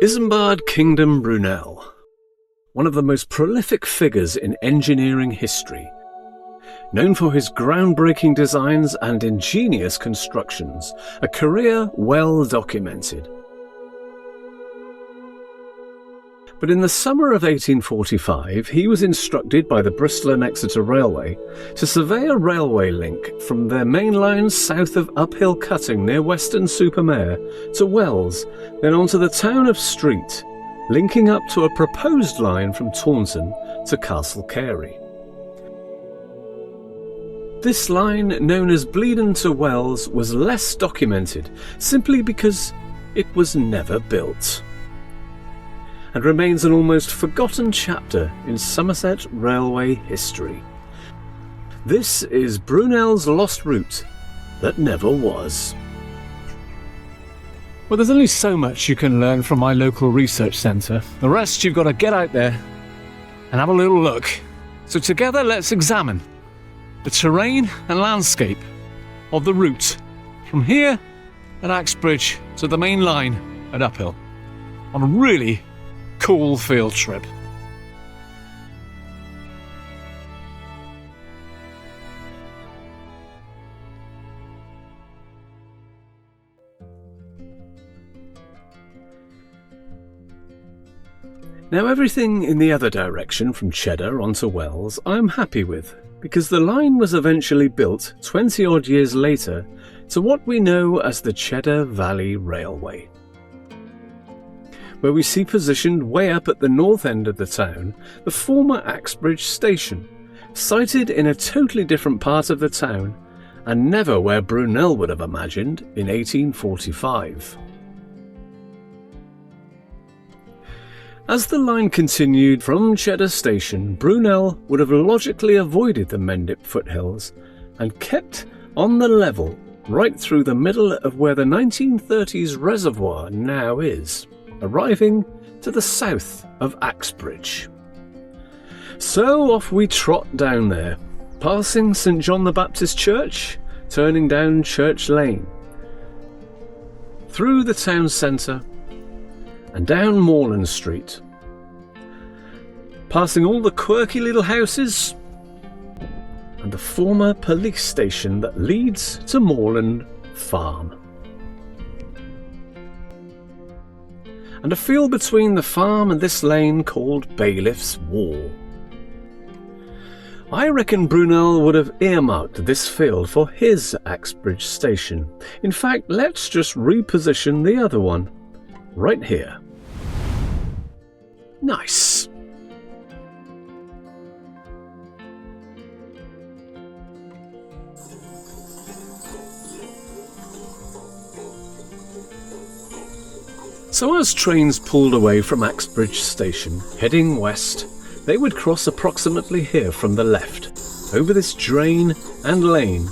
Isambard Kingdom Brunel, one of the most prolific figures in engineering history, known for his groundbreaking designs and ingenious constructions, a career well documented. But in the summer of 1845, he was instructed by the Bristol and Exeter Railway to survey a railway link from their main line south of Uphill Cutting near Weston-super-Mare to Wells, then onto the town of Street, linking up to a proposed line from Taunton to Castle Cary. This line, known as Bleadon to Wells, was less documented simply because it was never built, and remains an almost forgotten chapter in Somerset railway history. This is Brunel's lost route that never was. Well, there's only so much you can learn from my local research centre. The rest you've got to get out there and have a little look. So together let's examine the terrain and landscape of the route from here at Axbridge to the main line at Uphill on a really cool field trip. Now, everything in the other direction from Cheddar onto Wells I'm happy with, because the line was eventually built 20 odd years later to what we know as the Cheddar Valley Railway, where we see positioned way up at the north end of the town the former Axbridge station, sited in a totally different part of the town and never where Brunel would have imagined in 1845. As the line continued from Cheddar Station, Brunel would have logically avoided the Mendip foothills and kept on the level right through the middle of where the 1930s reservoir now is, arriving to the south of Axbridge. So off we trot down there, passing St John the Baptist Church, turning down Church Lane, through the town centre and down Moorland Street, passing all the quirky little houses and the former police station that leads to Moorland Farm, and a field between the farm and this lane called Bailiff's Wall. I reckon Brunel would have earmarked this field for his Axbridge station. In fact, let's just reposition the other one right here. Nice. So as trains pulled away from Axbridge Station, heading west, they would cross approximately here from the left, over this drain and lane,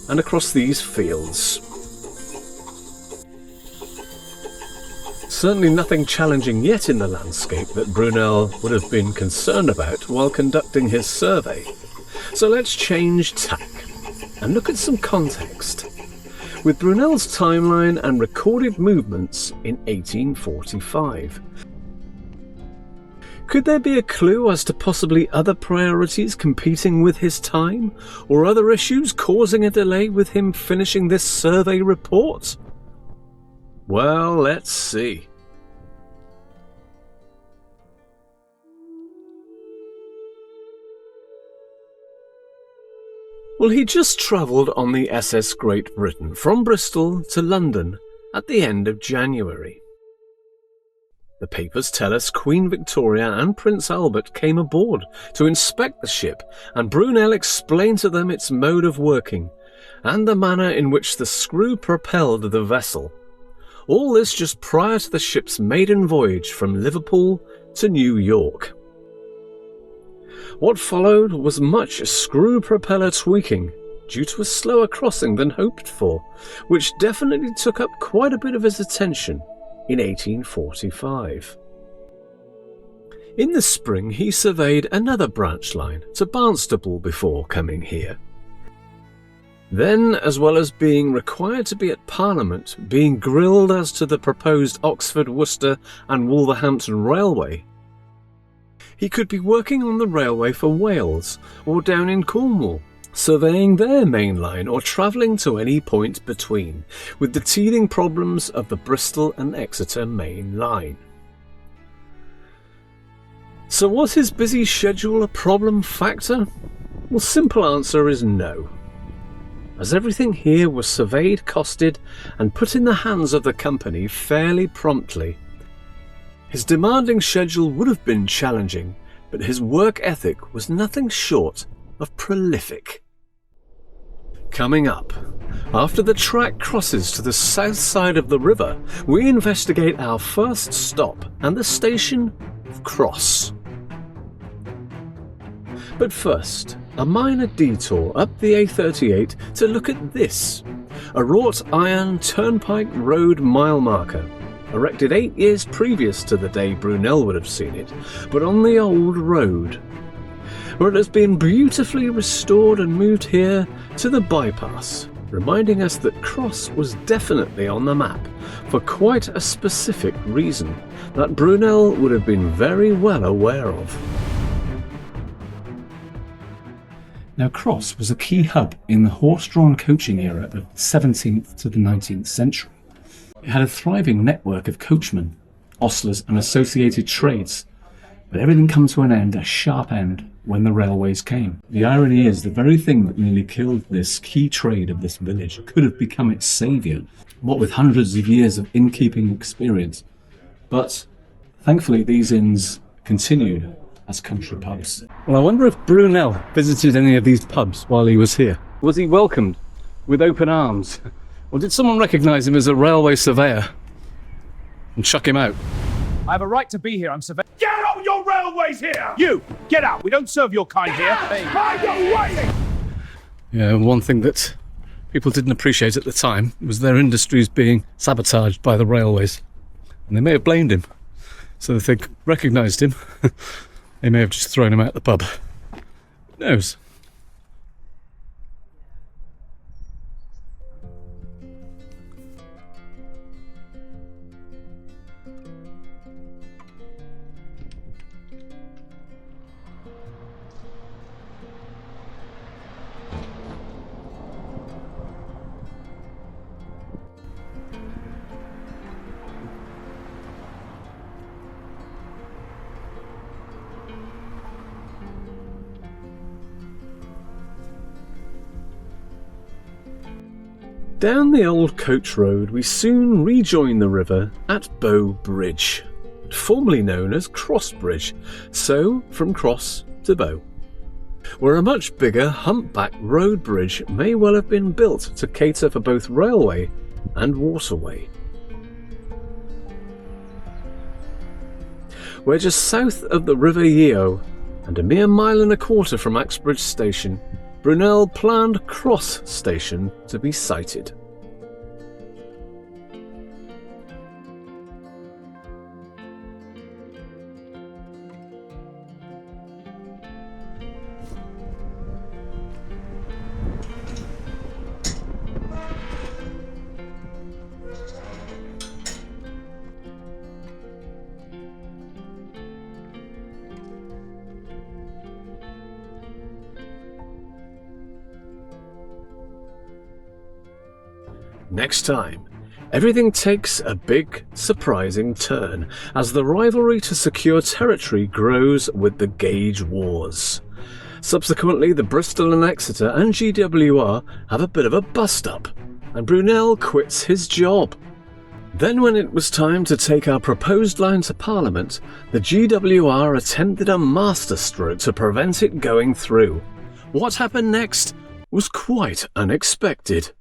and across these fields. Certainly nothing challenging yet in the landscape that Brunel would have been concerned about while conducting his survey. So let's change tack and look at some context, with Brunel's timeline and recorded movements in 1845. Could there be a clue as to possibly other priorities competing with his time, or other issues causing a delay with him finishing this survey report? Well, let's see. Well, he just travelled on the SS Great Britain from Bristol to London at the end of January. The papers tell us Queen Victoria and Prince Albert came aboard to inspect the ship, and Brunel explained to them its mode of working and the manner in which the screw propelled the vessel. All this just prior to the ship's maiden voyage from Liverpool to New York. What followed was much screw propeller tweaking due to a slower crossing than hoped for, which definitely took up quite a bit of his attention in 1845. In the spring he surveyed another branch line to Barnstaple before coming here. Then, as well as being required to be at Parliament, being grilled as to the proposed Oxford, Worcester and Wolverhampton Railway, he could be working on the railway for Wales or down in Cornwall, surveying their main line or travelling to any point between, with the teething problems of the Bristol and Exeter main line. So was his busy schedule a problem factor? Well, simple answer is no, as everything here was surveyed, costed and put in the hands of the company fairly promptly. His demanding schedule would have been challenging, but his work ethic was nothing short of prolific. Coming up, after the track crosses to the south side of the river, we investigate our first stop and the station of Cross. But first, a minor detour up the A38 to look at this, a wrought iron turnpike road mile marker, erected 8 years previous to the day Brunel would have seen it, but on the old road, where it has been beautifully restored and moved here to the bypass, reminding us that Cross was definitely on the map for quite a specific reason that Brunel would have been very well aware of. Now, Cross was a key hub in the horse-drawn coaching era of the 17th to the 19th century. It had a thriving network of coachmen, ostlers and associated trades, but everything comes to an end, a sharp end, when the railways came. The irony is, the very thing that nearly killed this key trade of this village could have become its saviour, what with hundreds of years of innkeeping experience. But thankfully these inns continued as country pubs. Well, I wonder if Brunel visited any of these pubs while he was here. Was he welcomed with open arms? Or did someone recognise him as a railway surveyor and chuck him out? I have a right to be here. I'm surveying. Get out your railways here! You! Get out! We don't serve your kind here. Find your way! Yeah, one thing that people didn't appreciate at the time was their industries being sabotaged by the railways. And they may have blamed him. So if they recognised him, they may have just thrown him out the pub. Who knows? Down the old coach road we soon rejoin the river at Bow Bridge, formerly known as Cross Bridge, so from Cross to Bow, where a much bigger humpback road bridge may well have been built to cater for both railway and waterway. We're just south of the River Yeo and a mere mile and a quarter from Axbridge Station, Brunel planned Cross Station to be sited. Next time, everything takes a big, surprising turn as the rivalry to secure territory grows with the Gauge Wars. Subsequently, the Bristol and Exeter and GWR have a bit of a bust-up, and Brunel quits his job. Then when it was time to take our proposed line to Parliament, the GWR attempted a masterstroke to prevent it going through. What happened next was quite unexpected.